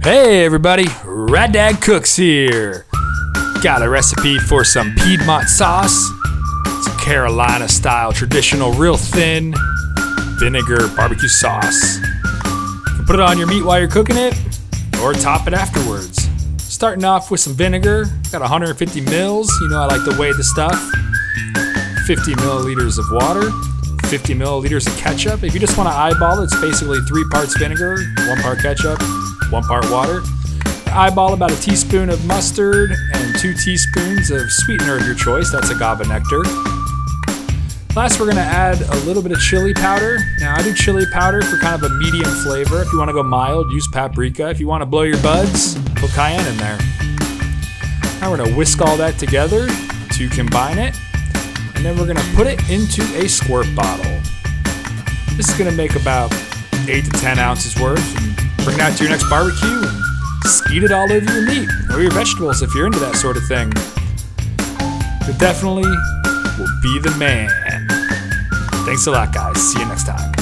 Hey everybody, Raddad Cooks here. Got a recipe for some Piedmont sauce. It's a Carolina style traditional real thin vinegar barbecue sauce. You can put it on your meat while you're cooking it or top it afterwards. Starting off with some vinegar, got 150 mils, you know I like to weigh the stuff. 50 milliliters of water, 50 milliliters of ketchup. If you just want to eyeball it, it's basically 3 parts vinegar, 1 part ketchup, 1 part water. Eyeball about a teaspoon of mustard and 2 teaspoons of sweetener of your choice. That's agave nectar. Last, we're going to add a little bit of chili powder. Now, I do chili powder for kind of a medium flavor. If you want to go mild, use paprika. If you want to blow your buds, put cayenne in there. Now we're going to whisk all that together to combine it. And then we're going to put it into a squirt bottle. This is going to make about 8 to 10 ounces worth. And bring that to your next barbecue and skeet it all over your meat or your vegetables if you're into that sort of thing. It definitely will be the man. Thanks a lot, guys. See you next time.